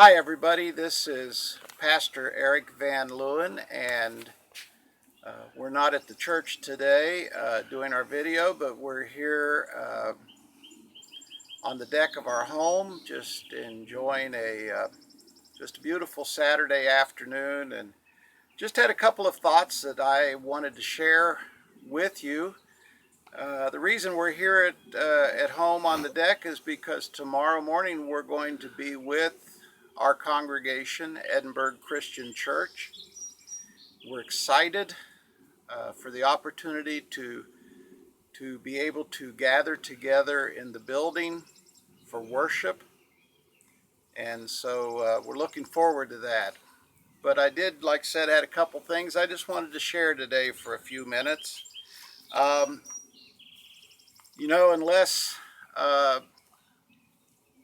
Hi, everybody. This is Pastor Eric Van Leeuwen, and we're not at the church today doing our video, but we're here on the deck of our home, just enjoying just a beautiful Saturday afternoon, and just had a couple of thoughts that I wanted to share with you. The reason we're here at home on the deck is because tomorrow morning we're going to be with our congregation, Edinburgh Christian Church. We're excited for the opportunity to be able to gather together in the building for worship, and so we're looking forward to that. But I did, like I said, had a couple things I just wanted to share today for a few minutes. Um, unless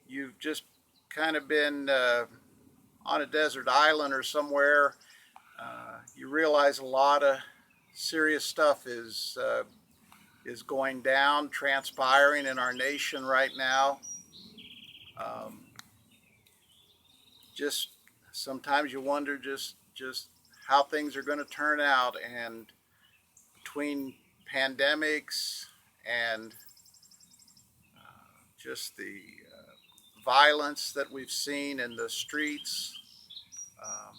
you've just kind of been on a desert island or somewhere, you realize a lot of serious stuff is going down, transpiring in our nation right now. Um, just sometimes you wonder just how things are going to turn out, and between pandemics and just the violence that we've seen in the streets, um,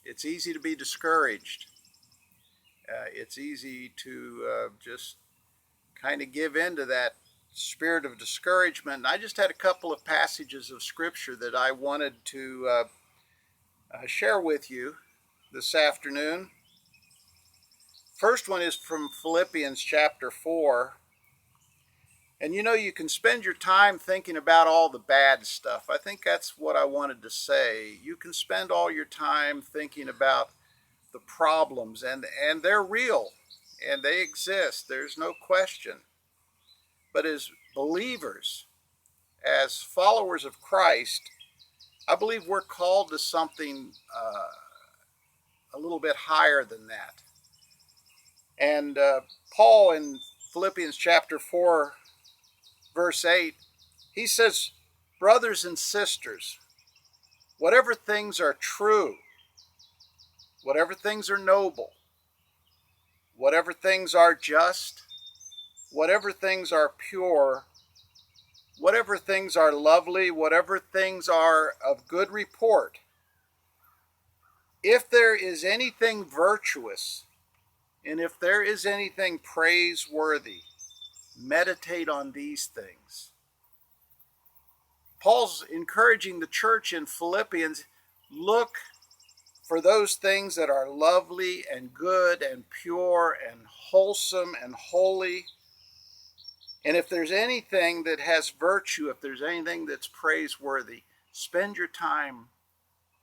it's easy to be discouraged. It's easy to just kind of give in to that spirit of discouragement. And I just had a couple of passages of scripture that I wanted to share with you this afternoon. First one is from Philippians chapter 4. And you can spend your time thinking about all the bad stuff. I think that's what I wanted to say. You can spend all your time thinking about the problems, and they're real and they exist. There's no question. But as believers, as followers of Christ, I believe we're called to something a little bit higher than that. And Paul in Philippians chapter 4, verse 8, he says, brothers and sisters, whatever things are true, whatever things are noble, whatever things are just, whatever things are pure, whatever things are lovely, whatever things are of good report, if there is anything virtuous, and if there is anything praiseworthy, meditate on these things. Paul's encouraging the church in Philippians, look for those things that are lovely and good and pure and wholesome and holy. And if there's anything that has virtue, if there's anything that's praiseworthy, spend your time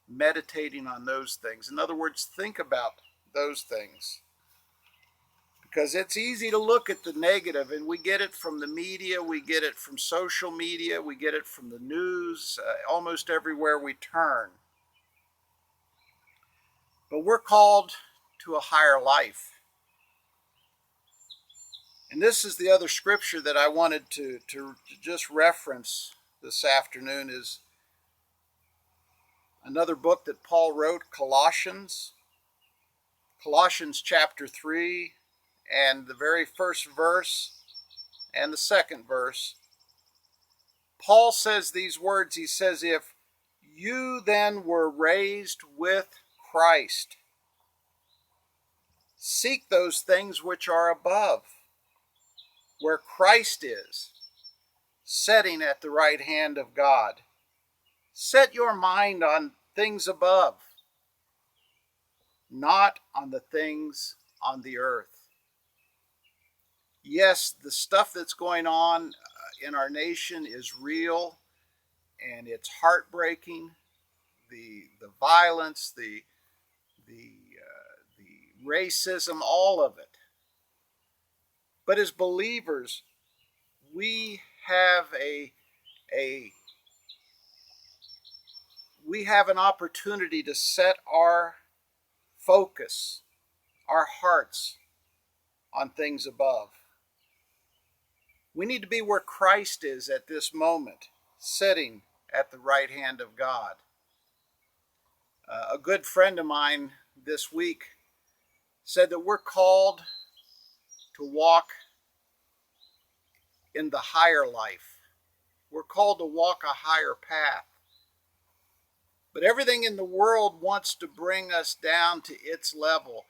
meditating on those things. In other words, think about those things. Because it's easy to look at the negative, and we get it from the media, we get it from social media, we get it from the news, almost everywhere we turn. But we're called to a higher life. And this is the other scripture that I wanted to just reference this afternoon, is another book that Paul wrote, Colossians chapter 3, and the very first verse and the second verse. Paul says these words. He says, if you then were raised with Christ, seek those things which are above, where Christ is, sitting at the right hand of God. Set your mind on things above, not on the things on the earth. Yes, the stuff that's going on in our nation is real, and it's heartbreaking. The violence, the racism, all of it. But as believers, we have we have an opportunity to set our focus, our hearts, on things above. We need to be where Christ is at this moment, sitting at the right hand of God. A good friend of mine this week said that we're called to walk in the higher life. We're called to walk a higher path. But everything in the world wants to bring us down to its level.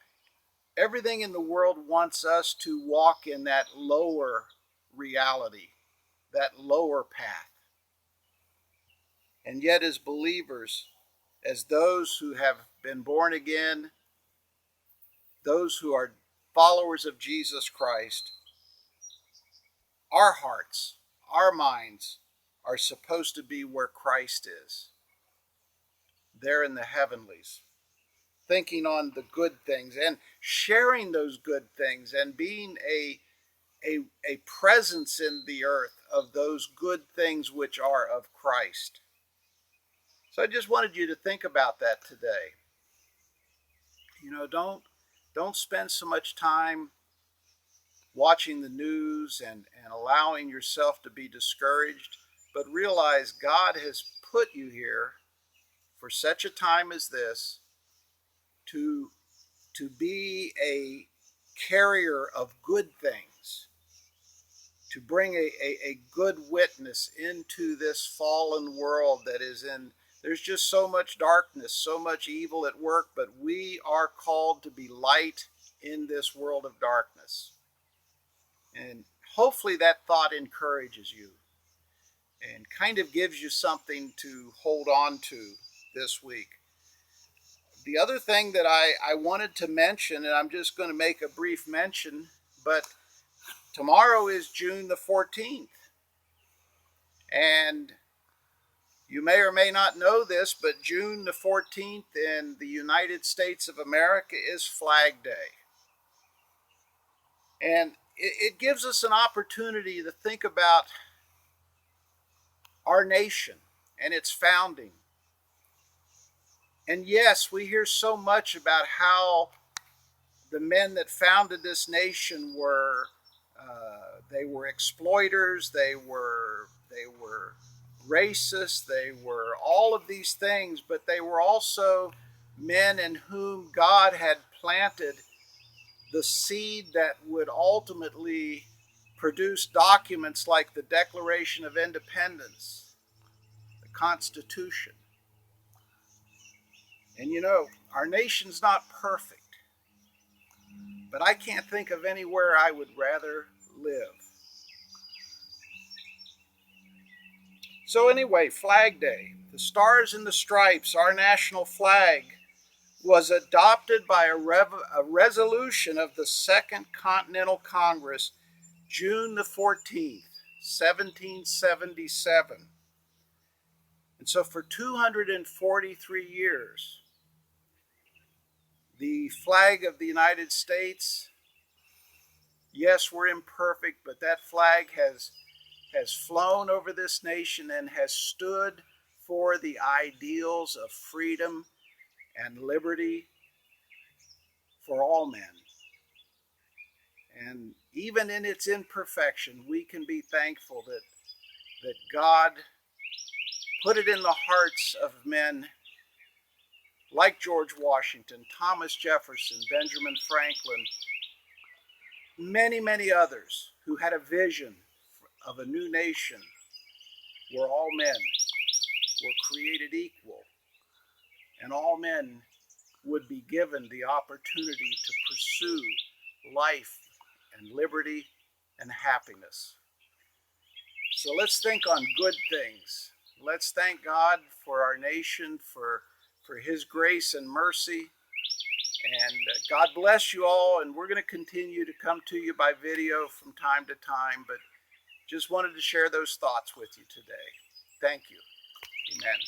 Everything in the world wants us to walk in that lower reality, that lower path. And yet, as believers, as those who have been born again, those who are followers of Jesus Christ, our hearts, our minds are supposed to be where Christ is, there in the heavenlies, thinking on the good things and sharing those good things and being a presence in the earth of those good things which are of Christ. So I just wanted you to think about that today. You know, don't spend so much time watching the news and allowing yourself to be discouraged, but realize God has put you here for such a time as this to be a carrier of good things, to bring a good witness into this fallen world that is in, there's just so much darkness, so much evil at work, but we are called to be light in this world of darkness. And hopefully that thought encourages you and kind of gives you something to hold on to this week. The other thing that I wanted to mention, and I'm just going to make a brief mention, but tomorrow is June the 14th. And you may or may not know this, but June the 14th in the United States of America is Flag Day. And it gives us an opportunity to think about our nation and its founding. And yes, we hear so much about how the men that founded this nation were they were exploiters, they were racist, they were all of these things, but they were also men in whom God had planted the seed that would ultimately produce documents like the Declaration of Independence, the Constitution. And you know, our nation's not perfect, but I can't think of anywhere I would rather live. So anyway, Flag Day, the Stars and the Stripes, our national flag, was adopted by a resolution of the Second Continental Congress, June the 14th, 1777. And so for 243 years, the flag of the United States, yes, we're imperfect, but that flag has flown over this nation and has stood for the ideals of freedom and liberty for all men. And even in its imperfection, we can be thankful that God put it in the hearts of men like George Washington, Thomas Jefferson, Benjamin Franklin, many, many others who had a vision of a new nation where all men were created equal and all men would be given the opportunity to pursue life and liberty and happiness. So let's think on good things. Let's thank God for our nation, for His grace and mercy. And God bless you all. And we're going to continue to come to you by video from time to time, but just wanted to share those thoughts with you today. Thank you. Amen.